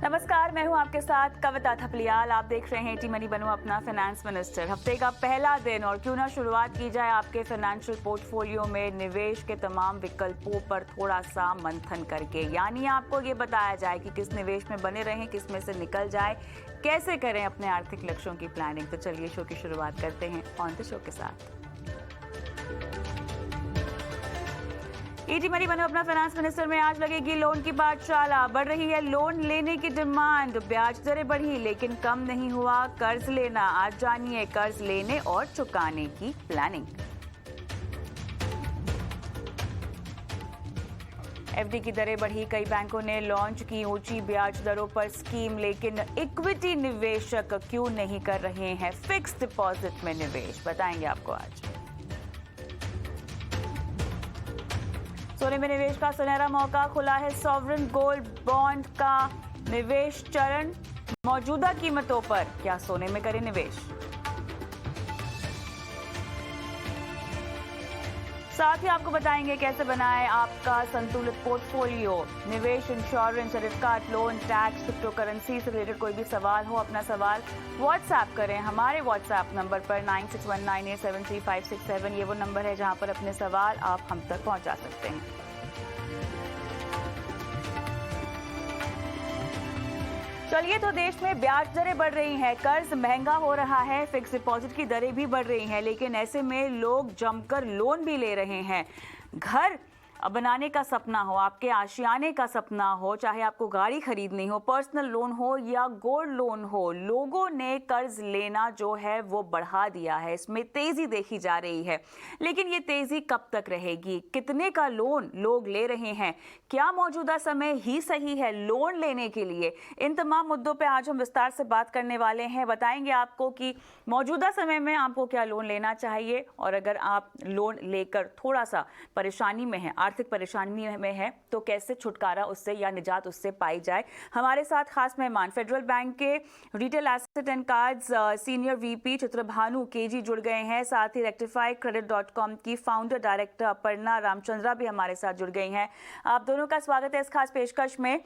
नमस्कार, मैं हूं आपके साथ कविता थपलियाल। आप देख रहे हैं टी मनी बनो अपना फाइनेंस मिनिस्टर। हफ्ते का पहला दिन और क्यों ना शुरुआत की जाए आपके फाइनेंशियल पोर्टफोलियो में निवेश के तमाम विकल्पों पर थोड़ा सा मंथन करके। यानी आपको ये बताया जाए कि किस निवेश में बने रहें, किस में से निकल जाए, कैसे करें अपने आर्थिक लक्ष्यों की प्लानिंग। तो चलिए शो की शुरुआत करते हैं ऑन द शो के साथ। ईटी मनी बनो अपना फाइनेंस मिनिस्टर में आज लगेगी लोन की पाठशाला। बढ़ रही है लोन लेने की डिमांड, ब्याज दरें बढ़ी लेकिन कम नहीं हुआ कर्ज लेना। आज जानिए कर्ज लेने और चुकाने की प्लानिंग। एफडी की दरें बढ़ी, कई बैंकों ने लॉन्च की ऊंची ब्याज दरों पर स्कीम, लेकिन इक्विटी निवेशक क्यों नहीं कर रहे हैं फिक्स डिपॉजिट में निवेश, बताएंगे आपको आज। सोने में निवेश का सुनहरा मौका खुला है। सॉवरेन गोल्ड बॉन्ड का निवेश चरण, मौजूदा कीमतों पर क्या सोने में करें निवेश। साथ ही आपको बताएंगे कैसे बनाएं आपका संतुलित पोर्टफोलियो। निवेश, insurance, credit card, loan, tax, crypto currency से रिलेटेड कोई भी सवाल हो, अपना सवाल व्हाट्सएप करें हमारे व्हाट्सएप नंबर पर 9619873567। ये वो नंबर है जहां पर अपने सवाल आप हम तक पहुंचा सकते हैं। चलिए, तो देश में ब्याज दरें बढ़ रही हैं, कर्ज महंगा हो रहा है, फिक्स डिपॉजिट की दरें भी बढ़ रही हैं, लेकिन ऐसे में लोग जमकर लोन भी ले रहे हैं। घर बनाने का सपना हो, आपके आशियाने का सपना हो, चाहे आपको गाड़ी खरीदनी हो, पर्सनल लोन हो या गोल्ड लोन हो, लोगों ने कर्ज लेना जो है वो बढ़ा दिया है। इसमें तेजी देखी जा रही है, लेकिन ये तेजी कब तक रहेगी? कितने का लोन लोग ले रहे हैं? क्या मौजूदा समय ही सही है लोन लेने के लिए? इन तमाम मुद्दों पे आज हम विस्तार से बात करने वाले हैं। बताएंगे आपको कि मौजूदा समय में आपको क्या लोन लेना चाहिए, और अगर आप लोन लेकर थोड़ा सा परेशानी में हैं, आर्थिक परेशानी में है, तो कैसे छुटकारा उससे या निजात उससे पाई जाए। हमारे साथ खास मेहमान फेडरल बैंक के retail asset and cards senior VP Chitrabhanu KG जुड़ गए हैं। साथ ही rectifycredit.com की फाउंडर डायरेक्टर अपर्णा रामचंद्रा भी हमारे साथ जुड़ गई हैं। आप दोनों का स्वागत है इस खास पेशकश में।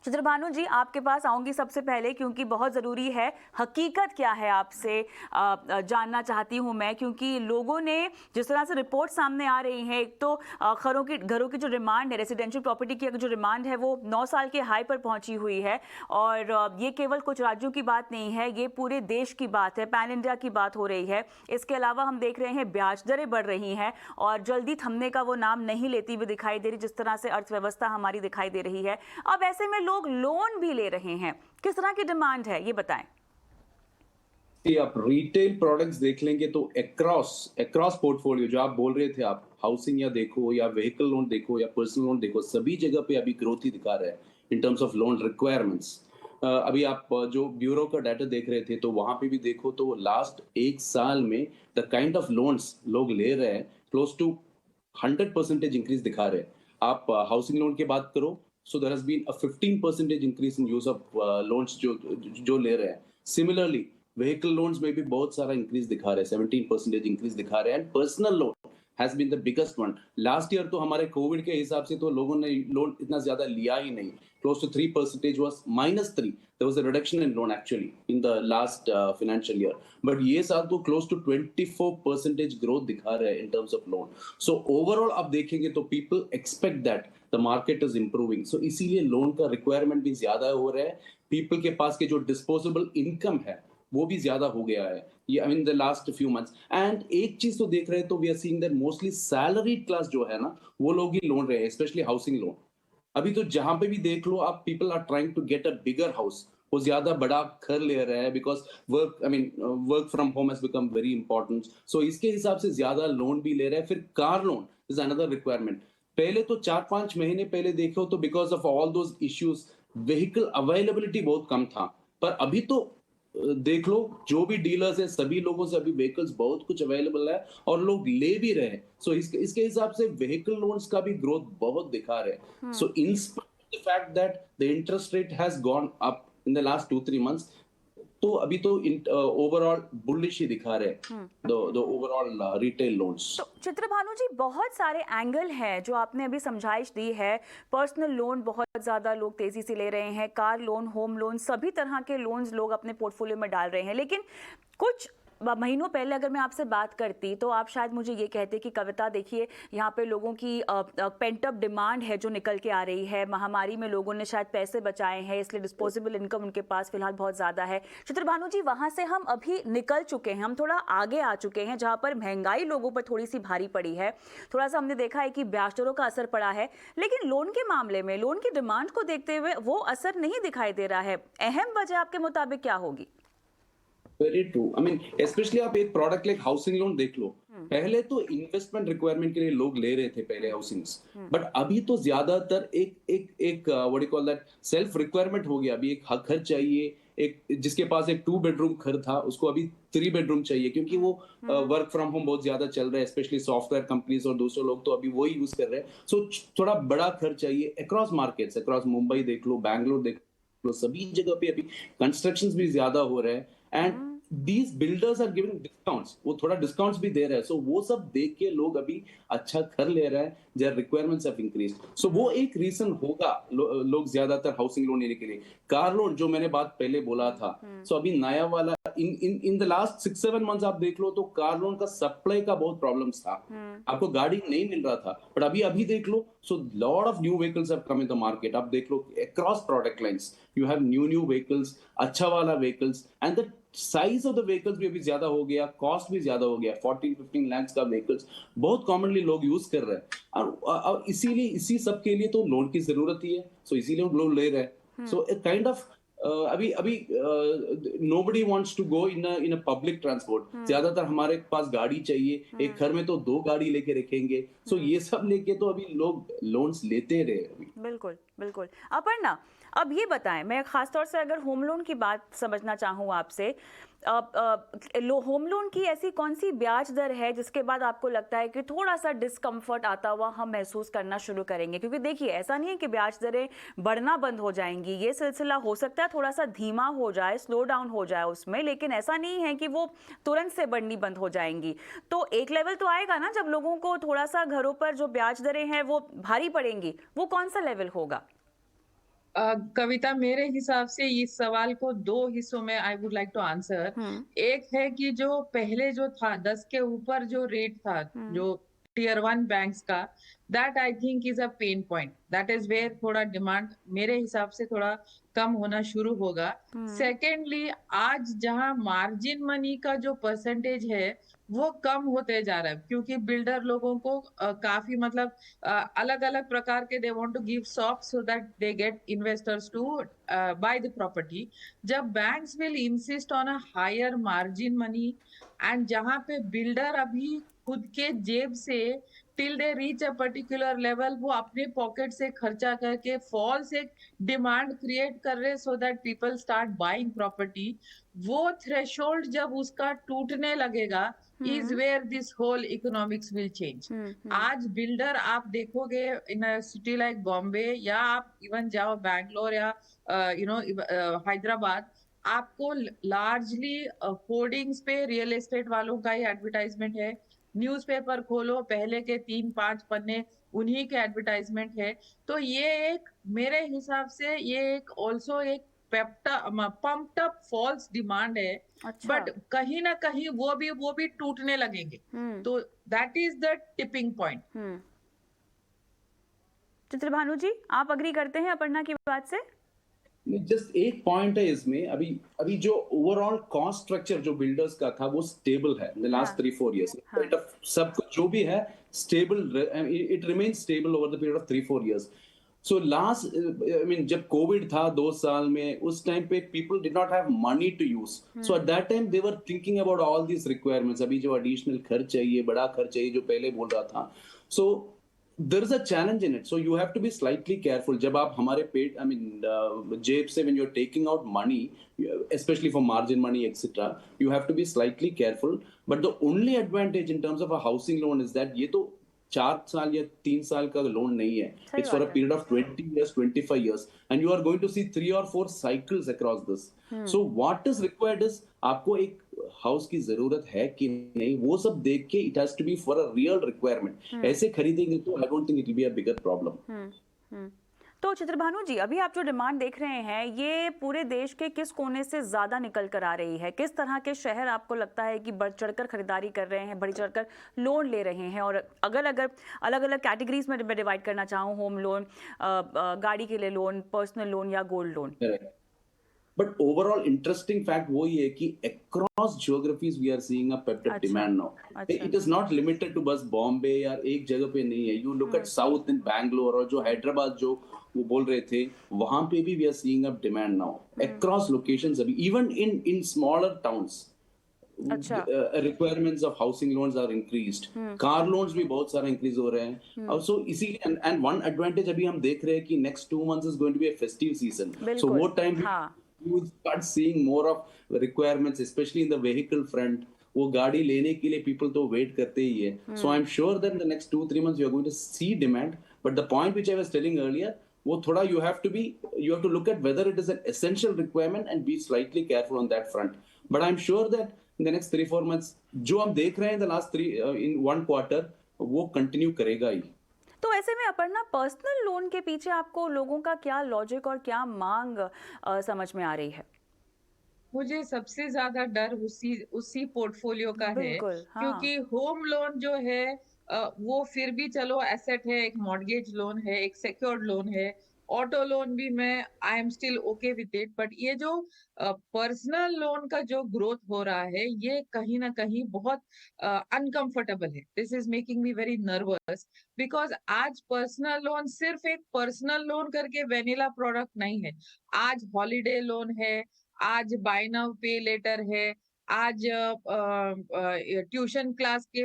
चित्रभानु जी, आपके पास आऊंगी सबसे पहले, क्योंकि बहुत ज़रूरी है हकीकत क्या है आपसे जानना चाहती हूं मैं, क्योंकि लोगों ने जिस तरह से रिपोर्ट सामने आ रही हैं, एक तो घरों की जो डिमांड है, रेजिडेंशियल प्रॉपर्टी की जो डिमांड है वो 9 साल के हाई पर पहुंची हुई है। और ये केवल कुछ राज्यों की बात नहीं है, ये पूरे देश की बात है, पैन इंडिया की बात हो रही है। इसके अलावा हम देख रहे हैं ब्याज दरें बढ़ रही हैं और जल्दी थमने का वो नाम नहीं लेती हुई दिखाई दे रही, जिस तरह से अर्थव्यवस्था हमारी दिखाई दे रही है। अब ऐसे में लोग लोन भी ले रहे हैं, किस तरह की डिमांड है ये बताएं। आप रिटेल प्रोडक्ट्स देख लेंगे तो अक्रॉस पोर्टफोलियो जो आप बोल रहे थे, आप हाउसिंग या देखो या व्हीकल लोन देखो या पर्सनल लोन देखो, सभी जगह पे अभी ग्रोथ ही दिखा रहा है in terms of loan requirements. अभी आप जो ब्यूरो का डाटा देख रहे थे तो वहां पे भी देखो तो लास्ट एक साल में द काइंड ऑफ लोन्स लोग ले रहे हैं क्लोज टू 100% इंक्रीज दिखा रहे हैं। आप हाउसिंग लोन की बात करो, so there has been a 15% increase in use of loans जो ले रहे हैं। Similarly, vehicle loans में भी बहुत सारा increase दिखा रहे हैं, 17% increase दिखा रहे हैं, and personal loan has been the biggest one. Last year तो हमारे कोविड के हिसाब से तो लोगों ने लोन इतना ज्यादा लिया ही नहीं, close to 3% was -3. There was a reduction in loan actually in the last financial year. But ये साल तो close to 24% growth दिखा रहे हैं in terms of loan. So overall आप देखेंगे तो people expect that the market is improving. So इसीलिए लोन का रिक्वायरमेंट भी ज्यादा हो रहा है। पीपल के पास के जो डिस्पोजेबल इनकम है वो भी ज्यादा हो गया है ये I mean the last few months. And एक चीज तो देख रहे हैं तो we are seeing that mostly salaried class जो है ना वो लोग ही लोन रहे हैं, स्पेशली हाउसिंग लोन। अभी तो जहां पे भी देख लो आप, people are trying to get a bigger house, वो ज्यादा बड़ा घर ले रहे हैं because work from home has become very important. So इसके हिसाब से ज्यादा लोन भी ले रहे हैं। फिर car loan is another requirement. पहले तो 4-5 महीने पहले देखो तो because of all those issues vehicle availability बहुत कम था, पर अभी तो देख लो जो भी डीलर्स है सभी लोगों से अभी व्हीकल्स बहुत कुछ अवेलेबल है और लोग ले भी रहे हैं। सो इसके हिसाब से व्हीकल लोन्स का भी ग्रोथ बहुत दिखा रहे हैं। So in spite of the fact that the interest rate has gone up in the last 2-3 months, तो अभी तो ओवरऑल बुलिश ही दिखा रहे हैं द ओवरऑल रिटेल लोन्स। तो चित्रभानु जी, बहुत सारे एंगल हैं जो आपने अभी समझाइश दी है। पर्सनल लोन बहुत ज़्यादा लोग तेज़ी से ले रहे हैं, कार लोन, होम लोन, सभी तरह के लोन्स लोग अपने पोर्टफोलियो में डाल रहे हैं। लेकिन कुछ महीनों पहले अगर मैं आपसे बात करती तो आप शायद मुझे ये कहते कि कविता देखिए, यहाँ पे लोगों की पेंट अप डिमांड है जो निकल के आ रही है। महामारी में लोगों ने शायद पैसे बचाए हैं, इसलिए डिस्पोजेबल इनकम उनके पास फिलहाल बहुत ज़्यादा है। चित्रभानु जी, वहाँ से हम अभी निकल चुके हैं, हम थोड़ा आगे आ चुके हैं जहाँ पर महंगाई लोगों पर थोड़ी सी भारी पड़ी है। थोड़ा सा हमने देखा है कि ब्याज दरों का असर पड़ा है, लेकिन लोन के मामले में लोन की डिमांड को देखते हुए वो असर नहीं दिखाई दे रहा है। अहम वजह आपके मुताबिक क्या होगी? Very true. I mean specially आप एक प्रोडक्ट लाइक हाउसिंग लोन देख लो। पहले तो इन्वेस्टमेंट रिक्वायरमेंट के लिए लोग ले रहे थे पहले हाउसिंग्स, बट अभी तो ज्यादातर एक एक एक what you call that self requirement हो गया। अभी एक घर चाहिए, एक जिसके पास एक 2 बेडरूम घर था उसको अभी 3 बेडरूम चाहिए, क्योंकि वो वर्क फ्रॉम होम बहुत ज्यादा चल रहा है, स्पेशली सॉफ्टवेयर कंपनीज और दूसरे लोग तो अभी वही यूज कर रहे हैं। सो थोड़ा बड़ा घर चाहिए। अक्रॉस मार्केट्स, अक्रॉस मुंबई देख लो, बैंगलोर देख लो, सभी जगह पे अभी कंस्ट्रक्शंस भी ज्यादा हो रहे हैं and these builders are giving discounts। वो थोड़ा डिस्काउंट्स भी दे रहे हैं। सो वो सब देख के लोग अभी अच्छा घर ले रहे हैं, their requirements have increased। सो वो एक रीजन होगा लोग ज्यादातर हाउसिंग लोन लेने के लिए। कार लोन जो मैंने बात पहले बोला था, सो अभी नया वाला इन द लास्ट 6-7 मंथ्स आप देख लो तो कार लोन का सप्लाई का बहुत प्रॉब्लम्स था। आपको गाड़ी नहीं मिल रहा था, बट अभी देख लो, so lot of new vehicles have come in the market. आप देख लो across product lines you have new vehicles, अच्छा वाला vehicles, and the size of the vehicles भी अभी ज्यादा हो गया, कॉस्ट भी ज्यादा हो गया। 14-15 लाख का व्हीकल्स बहुत कॉमनली लोग यूज कर रहे हैं, और इसीलिए इसी सब के लिए तो लोन की जरूरत ही है। सो इसीलिए लोग ले रहे हैं। सो इट काइंड ऑफ अभी nobody wants to go in a public transport। ज्यादातर हमारे पास गाड़ी चाहिए, एक घर में तो 2 गाड़ी लेके रखेंगे। सो ये सब लेके तो अभी लोग लोन्स लेते रहे अभी। बिल्कुल बिल्कुल। अपर्णा, अब ये बताएं, मैं खासतौर से अगर होम लोन की बात समझना चाहूँ आपसे, होम लोन की ऐसी कौन सी ब्याज दर है जिसके बाद आपको लगता है कि थोड़ा सा डिस्कम्फर्ट आता हुआ हम महसूस करना शुरू करेंगे? क्योंकि देखिए, ऐसा नहीं है कि ब्याज दरें बढ़ना बंद हो जाएंगी, ये सिलसिला हो सकता है थोड़ा सा धीमा हो जाए, स्लो डाउन हो जाए उसमें, लेकिन ऐसा नहीं है कि वो तुरंत से बढ़नी बंद हो जाएंगी। तो एक लेवल तो आएगा ना जब लोगों को थोड़ा सा घरों पर जो ब्याज दरें हैं वो भारी पड़ेंगी, वो कौन सा लेवल होगा? कविता, मेरे हिसाब से इस सवाल को 2 हिस्सों में I would like to answer. एक है कि जो पहले जो था 10 के ऊपर जो रेट था जो टियर 1 बैंक्स का, that I think is a pain point. That is where थोड़ा डिमांड मेरे हिसाब से थोड़ा कम होना शुरू होगा। सेकेंडली, आज जहां मार्जिन मनी का जो परसेंटेज है वो कम होते जा रहा है, क्योंकि बिल्डर लोगों को काफी मतलब अलग अलग प्रकार के they want to give soft so that they get investors to buy the property. जब banks will insist on a higher margin money, and जहां पे बिल्डर अभी खुद के जेब से till they reach a particular level वो अपने पॉकेट से खर्चा करके फॉल्स एक डिमांड क्रिएट कर रहे so that people start buying property, वो थ्रेशोल्ड जब उसका टूटने लगेगा is where this whole economics will change। आज बिल्डर आप देखोगे इन अ सिटी लाइक बॉम्बे, या आप इवन जाओ बैंगलोर या हैदराबाद, आपको लार्जली होर्डिंग्स पे रियल एस्टेट वालों का ही एडवर्टाइजमेंट है। न्यूज़पेपर खोलो, पहले के 3-5 पन्ने उन्हीं के एडवर्टाइजमेंट है। तो ये एक मेरे हिसाब से ये एक ऑल्सो एक पम्प्ड अप फॉल्स डिमांड है। अच्छा। बट कहीं ना कहीं वो भी टूटने लगेंगे। तो that is the tipping point. Chitrabhanu ji, आप अग्री करते हैं अपर्णा की बात से? जस्ट एक पॉइंट है इसमें, अभी जो ओवरऑल कॉस्ट स्ट्रक्चर जो बिल्डर्स का था वो स्टेबल है इन द लास्ट 3-4 इयर्स। सब कुछ जो भी है stable, it remains stable over the period of 3-4 years. So last I mean जब कोविड था 2 साल में, उस टाइम पे people did not have money to use. So at that time they were thinking about all these requirements. अभी जो additional खर्च चाहिए, बड़ा खर्च चाहिए, जो पहले बोल रहा था, सो there is a challenge in it, so you have to be slightly careful। जब आप हमारे पेट जेब से when you're taking out money, especially for margin money etc, you have to be slightly careful। but the only advantage in terms of a housing loan is that ये तो 4 साल या 3 साल का लोन नहीं है. सही It's for a बात है. period of 20 years, 25 years, and you are going to see 3 or 4 cycles across this. So what is required is आपको एक हाउस की जरूरत है कि नहीं, वो सब देख के it has to be for a real requirement. ऐसे खरीदेंगे तो I don't think it will be a bigger problem. तो चित्रभानु जी, अभी आप जो डिमांड देख रहे हैं ये पूरे देश के किस कोने से ज्यादा निकल कर आ रही है? किस तरह के शहर आपको लगता है कि बढ़ चढ़कर खरीदारी कर रहे हैं, बढ़ चढ़कर लोन ले रहे हैं? और अगर अगर अलग अलग कैटेगरीज में डिवाइड करना चाहूँ, होम लोन, गाड़ी के लिए लोन, पर्सनल लोन या gold loan? But overall interesting fact वही है कि across geographies we are seeing a pep demand now. It is not limited to बस बॉम्बे या एक जगह पे नहीं है. You look at South in Bangalore और जो हैदराबाद जो वो बोल रहे थे, वहां पे भी we are seeing a demand now across locations अभी, even in smaller towns. Requirements of housing loans are increased. Car loans भी बहुत सारा increase हो रहे हैं. Also इसीलिए and one advantage अभी हम देख रहे हैं कि next 2 months is going to be a festive season. So वो time you will start seeing more of requirements, especially in the vehicle front. वो गाड़ी लेने के लिए people तो wait करते ही है. So I'm sure that in the next 2-3 months you are going to see demand. But the point which I was telling earlier, वो थोड़ा you have to look at whether it is an essential requirement and be slightly careful on that front. But I'm sure that in the next 3-4 months जो हम देख रहे हैं in the last in 1 quarter वो continue करेगा ही. तो ऐसे में अपर्णा, पर्सनल लोन के पीछे आपको लोगों का क्या लॉजिक और क्या मांग समझ में आ रही है? मुझे सबसे ज्यादा डर उसी पोर्टफोलियो का है, क्योंकि होम लोन जो है वो फिर भी चलो एसेट है, एक मॉर्गेज लोन है, एक सिक्योर्ड लोन है, ऑटो लोन भी मैं I am still okay with it. But ये जो पर्सनल लोन का जो ग्रोथ हो रहा है ये कहीं ना कहीं बहुत अनकंफर्टेबल है. This is making me very nervous, because आज पर्सनल लोन सिर्फ एक पर्सनल लोन करके वेनिला प्रोडक्ट नहीं है. आज हॉलीडे लोन है, आज बाय नाउ पे लेटर है, आज ट्यूशन क्लास के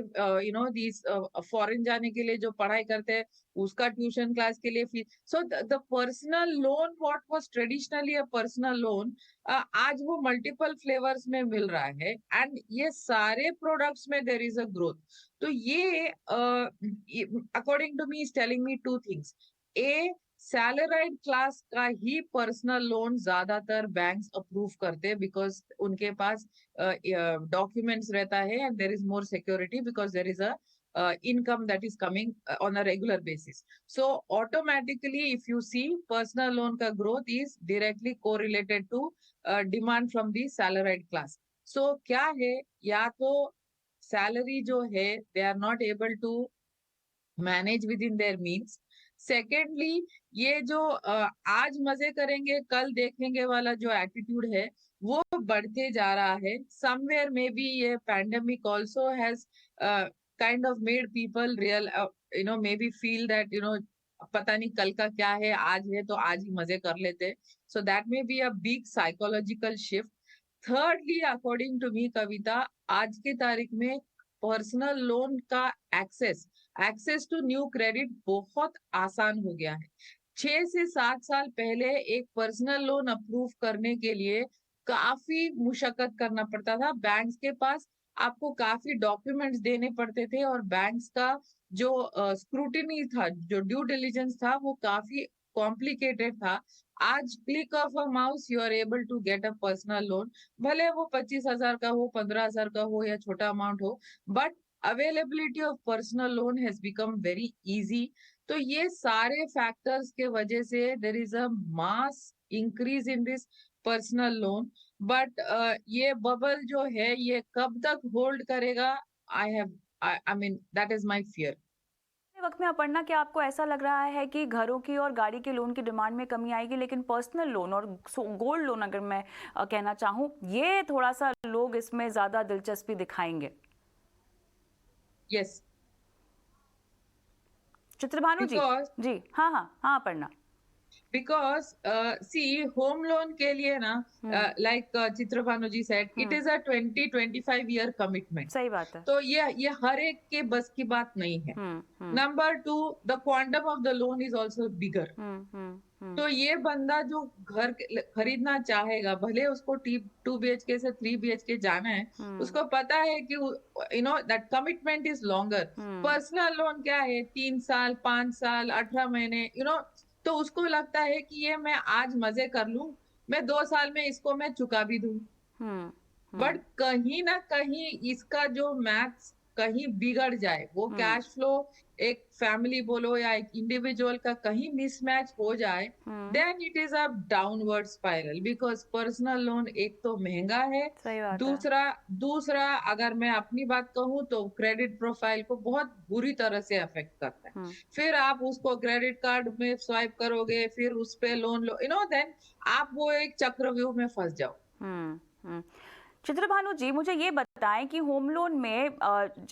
दीस फॉरेन जाने के लिए जो पढ़ाई करते हैं उसका ट्यूशन क्लास के लिए fees. So the personal loan what was traditionally a personal loan आज वो मल्टीपल फ्लेवर्स में मिल रहा है, एंड ये सारे प्रोडक्ट्स में देयर इज अ ग्रोथ. तो ये according to me is telling me 2 things. Salaried class का ही पर्सनल लोन ज्यादातर बैंक्स अप्रूव करते हैं, बिकॉज उनके पास डॉक्यूमेंट्स रहता है and there is more security, because there is a income that is coming on a regular basis. So automatically if you see personal loan ka growth is directly correlated to demand from the salaried class. So kya hai, ya to salary jo hai they are not able to manage within their means. Secondly ये जो आज मजे करेंगे कल देखेंगे वाला जो attitude है वो बढ़ते जा रहा है. समवेयर मे बी ये pandemic also has kind of made people real maybe feel that पता नहीं कल का क्या है, आज है तो आज ही मजे कर लेते. So that may be a big psychological shift. Thirdly, according to me कविता, आज के तारीख में पर्सनल लोन का एक्सेस टू न्यू क्रेडिट बहुत आसान हो गया है. 6 से 7 साल पहले एक पर्सनल लोन अप्रूव करने के लिए काफी मुशक्कत करना पड़ता था. बैंक्स के पास आपको काफी डॉक्यूमेंट्स देने पड़ते थे और बैंक्स का जो स्क्रूटिनी था, जो ड्यू डिलिजेंस था, वो काफी कॉम्प्लिकेटेड था. आज click of a mouse you are able to get a personal loan, भले वो 25,000 का हो, 15,000 का हो या छोटा अमाउंट हो, but availability of personal loan has become very easy. तो ये सारे फैक्टर्स के वजह से there is a mass increase in this personal loan. But ये बबल जो है ये कब तक होल्ड करेगा, I mean that is my fear. वक्त में अपर्णा, क्या आपको ऐसा लग रहा है कि घरों की और गाड़ी के लोन की डिमांड में कमी आएगी, लेकिन पर्सनल लोन और गोल्ड लोन अगर मैं कहना चाहूँ ये थोड़ा सा लोग इसमें ज्यादा दिलचस्पी दिखाएंगे? यस. चित्रभानु जी. जी हाँ Aparna. Because see home loan के लिए ना like Chitrabhanu ji said it is a 20-25 year commitment. सही बात है। तो ये हर एक के बस की बात नहीं है। Number 2, the quantum of the loan is also bigger. तो ये बंदा जो घर खरीदना चाहेगा, भले उसको 2 BHK से 3 BHK जाना है, उसको पता है कि that commitment is longer. Personal loan क्या है, 3 साल, 5 साल, 18 महीने, तो उसको लगता है कि ये मैं आज मजे कर लूं, मैं 2 साल में इसको मैं चुका भी दूं। बट कहीं ना कहीं इसका जो मैथ्स कहीं बिगड़ जाए, वो कैश फ्लो एक फैमिली बोलो या एक इंडिविजुअल का कहीं मिसमैच हो जाए, then it is a downward spiral. Because personal loan एक तो महंगा है, सही बात दूसरा अगर मैं अपनी बात कहूँ तो क्रेडिट प्रोफाइल को बहुत बुरी तरह से अफेक्ट करता है। फिर आप उसको क्रेडिट कार्ड में स्वाइप करोगे, फिर उस पे लोन लो, देन आप वो एक चक्रव्यूह में फंस जाओ। चित्रभानु जी, मुझे ये बताएं कि होम लोन में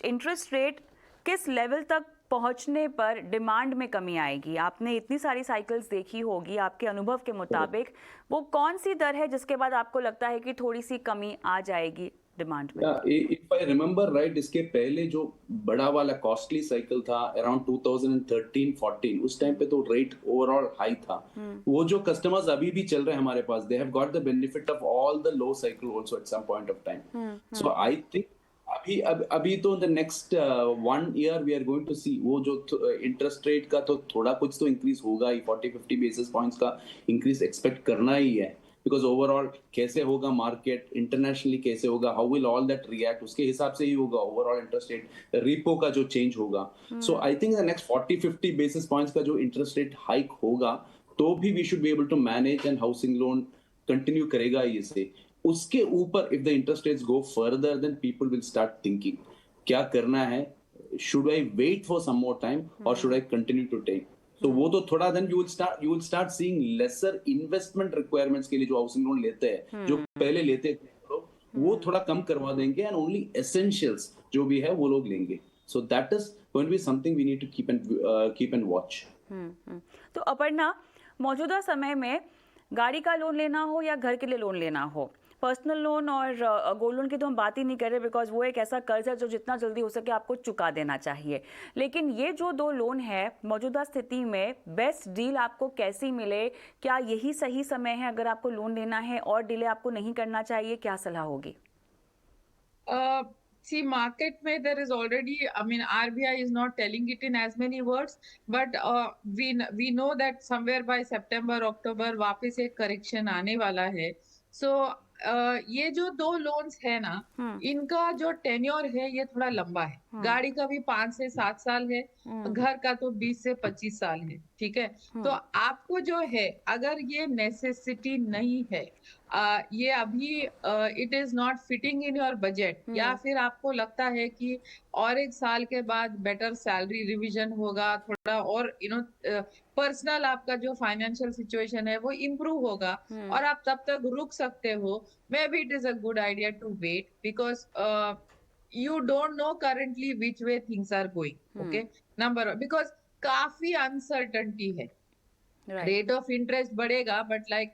इंटरेस्ट रेट किस लेवल तक पहुंचने पर डिमांड में कमी आएगी? आपने इतनी सारी साइकिल्स देखी होगी, आपके अनुभव के मुताबिक वो कौन सी दर है जिसके बाद आपको लगता है कि थोड़ी सी कमी आ जाएगी डिमांड में? इफ आई रिमेम्बर राइट, इसके पहले जो बड़ा वाला कॉस्टली साइकिल था अराउंड 2013-14, उस टाइम पे तो रेट ओवरऑल हाई था। वो जो कस्टमर्स अभी भी चल रहे हैं हमारे पास, they have got the benefit of all the low cycle also at some point of time. So I think अभी तो the next 1 year we are going to see वो जो इंटरेस्ट रेट का तो थोड़ा कुछ तो इंक्रीज होगा ही, 40-50 बेसिस पॉइंट्स का इंक्रीज एक्सपेक्ट करना ही है। बिकॉज ओवरऑल कैसे होगा मार्केट, इंटरनेशनली कैसे होगा, how will all that react, उसके हिसाब से ही होगा ओवरऑल इंटरेस्ट रेट, रिपो का जो चेंज होगा। So I think the next 40-50 basis points का जो इंटरेस्ट रेट हाइक होगा, तो भी we should be able to manage, and housing loan continue करेगा इसे। उसके ऊपर if the interest rates go further, then people will start thinking क्या करना है, should I wait for some more time और should I continue to take. तो वो तो थोड़ा then you will start seeing laser investment requirements के लिए जो हाउसिंग लोन लेते हैं, जो पहले लेते थे वो थोड़ा कम करवा देंगे, एंड ओनली एसेंशियल्स जो भी है वो लोग लेंगे। So that is going to be something we need to keep and watch. तो अपर्णा, मौजूदा समय में गाड़ी का लोन लेना हो या घर के लिए लोन लेना हो, पर्सनल लोन और गोल्ड लोन की तो हम बात ही नहीं कर रहे, बिकॉज वो एक ऐसा कर्ज है जो जितना जल्दी हो सके आपको चुका देना चाहिए। लेकिन ये जो दो लोन है, मौजूदा स्थिति में बेस्ट डील आपको कैसी मिले? क्या यही सही समय है अगर आपको लोन लेना है और डिले आपको नहीं करना चाहिए? क्या सलाह होगी? See, market में there is already, I mean, RBI is not telling it in as many words, but we know that somewhere by September, October वापस एक correction आने वाला है। So ये जो दो लोन्स है ना, इनका जो टेन्योर है ये थोड़ा लंबा है। गाड़ी का भी 5 से 7 साल है, घर का तो 20 से 25 साल है, ठीक है। तो आपको जो है, अगर ये नेसेसिटी नहीं है, ये अभी it is not fitting in your budget, या फिर आपको लगता है कि और 1 साल के बाद बेटर सैलरी रिवीजन होगा, थोड़ा और पर्सनल आपका जो फाइनेंशियल सिचुएशन है वो इम्प्रूव होगा और आप तब तक रुक सकते हो, maybe it is a good idea to wait, because you don't know currently which way things are going. Okay, number one, because काफी uncertainty है। Rate of interest बढ़ेगा, but like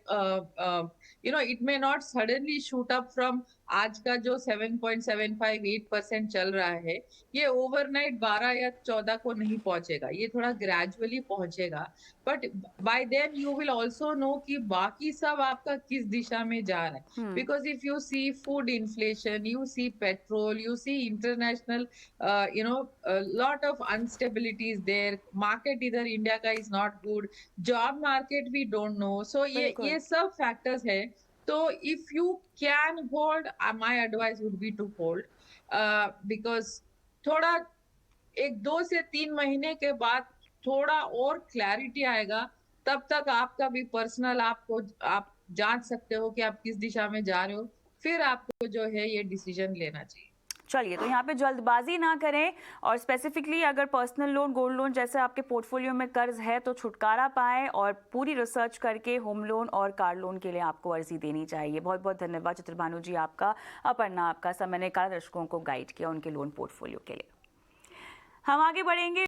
it may not suddenly shoot up from आज का जो 7.758% चल रहा है, ये ओवरनाइट 12 या 14 को नहीं पहुंचेगा, ये थोड़ा ग्रेजुअली पहुंचेगा। But by then you will also know कि बाकी सब आपका किस दिशा में जा रहा है। Because if you see food inflation, you see petrol, you see international lot of unstabilities there, market इधर इंडिया का is not good, job market we don't know. सो ये सब फैक्टर्स है। तो if you can hold, my advice would be to hold, because थोड़ा 2 से 3 महीने के बाद थोड़ा और क्लैरिटी आएगा, तब तक आपका भी पर्सनल आप जांच सकते हो कि आप किस दिशा में जा रहे हो, फिर आपको जो है ये डिसीजन लेना चाहिए। चलिए, तो यहाँ पे जल्दबाजी ना करें, और स्पेसिफिकली अगर पर्सनल लोन, गोल्ड लोन जैसे आपके पोर्टफोलियो में कर्ज है तो छुटकारा पाएं, और पूरी रिसर्च करके होम लोन और कार लोन के लिए आपको अर्जी देनी चाहिए। बहुत बहुत धन्यवाद चित्रभानु जी आपका, अपर्णा आपका, समय निकाला दर्शकों को गाइड किया उनके लोन पोर्टफोलियो के लिए। हम आगे बढ़ेंगे।